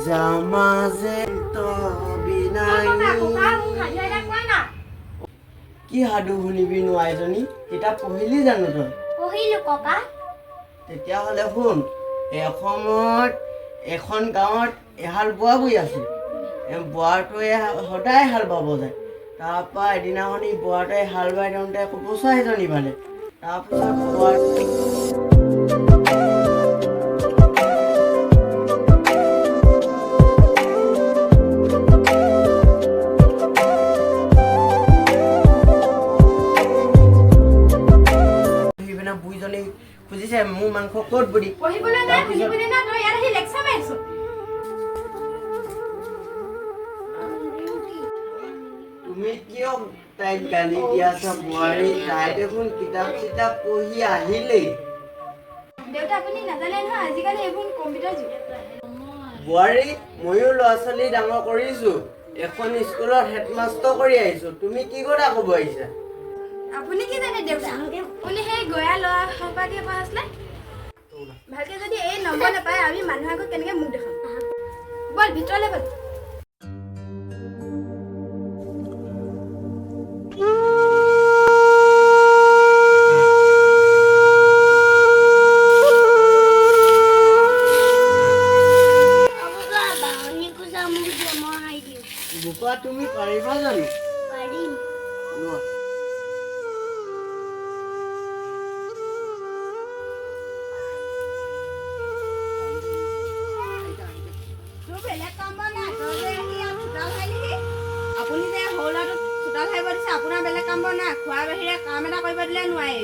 জামাজে বিনাই কি সাধু শুনিবি নোৱাইজনী কিতাপ পঢ়িলি জানো তই পঢ়িলো ককা তেতিয়াহ'লে শুন এসময়ত এখন গাঁৱত এহাল বোৱা বৈ আছিল বোৱাটোৱে সদায় হাল বাব যায় তাৰপৰা এদিনাখনি বোৱাটোৱে হাল বাই দিওঁতে কুকুচা এজনী পালে তাৰপিছত বুঢ়ীজনী খুজিছে মোৰ মাংস ক'ত বুলি তুমি কিয় তাইক গালি দি আছা বোৱাৰী তাই দেখোন কিতাপ চিতাপ পঢ়ি আহিলেই বোৱাৰী ময়ো ল'ৰা ছোৱালী ডাঙৰ কৰিছো এখন স্কুলত হেডমাষ্টাৰ কৰি আহিছো তুমি কি কথা ক'ব আহিছা আপুনি কি জানে দেউতা আপুনি সেই গয়া ল'ৰা সবাকে পাই আছিলে ভালকে যদি এই নম্বৰ নাপায় আমি মানুহ আগত কেনেকে মুখ দেখাম বল ভিতৰলৈ বল বোপা তুমি পাৰিবা জানো পাৰিম আপুনি যে সৰু ল'ৰাটোক চোতাল সাৰিব দিছে আপোনাৰ বেলেগ কাম বৰ নাই খোৱাৰ বাহিৰে কাম এটা কৰিব দিলে নোৱাৰি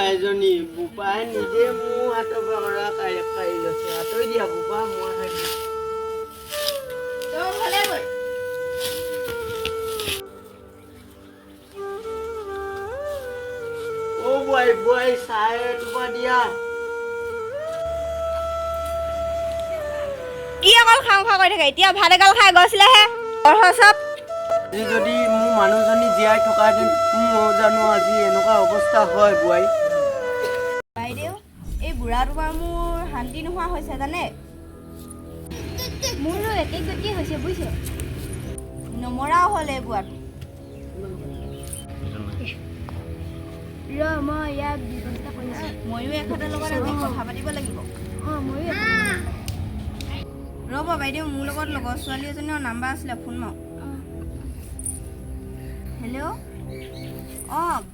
এজনী বোপাই নিজে মোৰ হাতৰ পৰা কাঢ়ি লৈছে আঁতৰি দিয়া বোপা মই সাৰিম বোৱাই চাই তোমাৰ দিয়া কি অকল খাওঁ খাওঁ কৰি থাকে এতিয়া ভাত এগাল খাই গৈছিলেহে যদি মোৰ মানুহজনী জীয়াই থকাহেঁতেন মই জানো আজি এনেকুৱা অৱস্থা হয় বোৱাৰী বাইদেউ এই বুঢ়াটো পৰা মোৰ শান্তি নোহোৱা হৈছে জানে মোৰো একে গতি হৈছে বুজিছে নমৰাও হ'ল এই বুঢ়াটো মই ইয়াৰ ব্যৱস্থা কৰিছোঁ ময়ো এখেতৰ লগত আজি কথা পাতিব লাগিব ময়ো ৰ'ব বাইদেউ মোৰ লগত লগৰ ছোৱালী এজনীৰ নাম্বাৰ আছিলে ফোন মাৰো হেল্ল'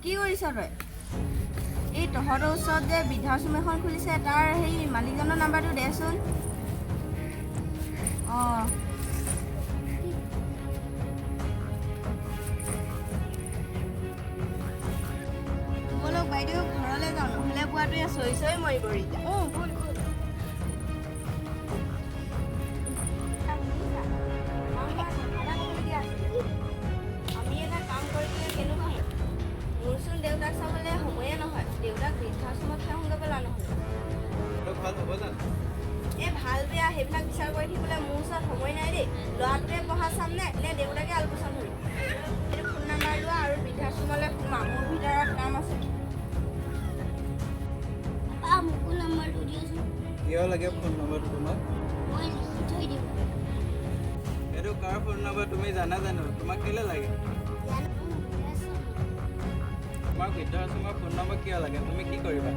কি কৰিছ তই এই তহঁতৰ ওচৰত যে বৃদ্ধাশ্ৰম এখন খুলিছে তাৰ সেই মালিকজনৰ নাম্বাৰটো দেচোন বলক বাইদেউ ঘৰলৈ যাওঁ নহ'লে পোৱাটোৱে চৰি চৰি মৰিব এতিয়া আমি এটা কাম কৰিবলৈ কেনো খাম মোৰচোন দেউতাক চাবলৈ সময়ে নহয় দেউতাক বৃদ্ধাশ্ৰমত থৈ পেলা নহ'লে এই ভাল বেয়া সেইবিলাক বিচাৰ কৰি থাকিবলৈ মোৰ ওচৰত সময় নাই দেই ল'ৰাটোৱে পঢ়া চাম নে দেউতাকে আলপৈচান ধৰিম এইটো ফোন নাম্বাৰ লোৱা আৰু বৃদ্ধাশ্ৰমলৈ সোমাম মোৰ ভিতৰত কাম আছে মোকো নাম্বাৰটো দিয়াচোন কিয় লাগে ফোন নম্বৰটো তোমাক মই লিখি থৈ দিম এইটো কাৰ ফোন নম্বৰ তুমি জানা জানো তোমাক কেলৈ লাগে তোমাক বৃদ্ধাশ্ৰমৰ ফোন নম্বৰ কিয় লাগে তুমি কি কৰিবা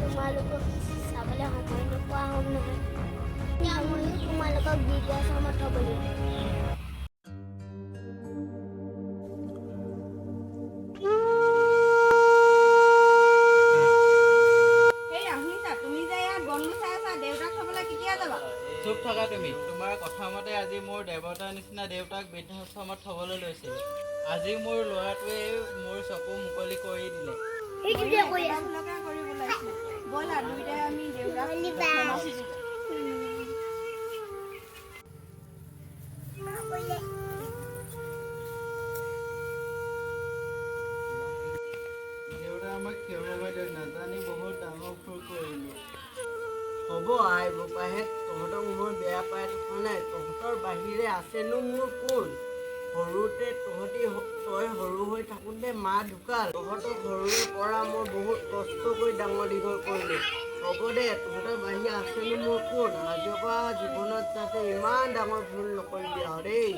তোমালোকক চাবলৈ সময় নোপোৱা হ'ম নহয় ময়ো তোমালোকক বৃদ্ধাশ্ৰমত থ'ব লাগিব চুপ থকা তুমি তোমাৰ কথা মতে আজি মোৰ দেৱতাৰ নিচিনা দেউতাক বৃদ্ধাশ্ৰমত থ'বলৈ লৈছিল আজি মোৰ ল'ৰাটোৱে মোৰ চকু মুকলি কৰি দিলে দেউতা আমাক ক্ষমা কৰি নাজানি বহুত ডাঙৰ ভুল কৰিলোঁ হ'ব আই বোপাহেঁত তহঁতক মই বেয়া পাই থকা নাই তহঁতৰ বাহিৰে আছেনো মোৰ কোন সৰুতে তই সৰু হৈ থাকোঁতে মা ঢুকাল তহঁতক সৰুৰে পৰা মই বহুত কষ্ট কৰি ডাঙৰ দীঘল কৰিলোঁ হ'ব দে তহঁতৰ বাহিৰে আছেনো মোৰ কোন আজিৰ পৰা জীৱনত যাতে ইমান ডাঙৰ ভুল নকৰিবি আৰু দেই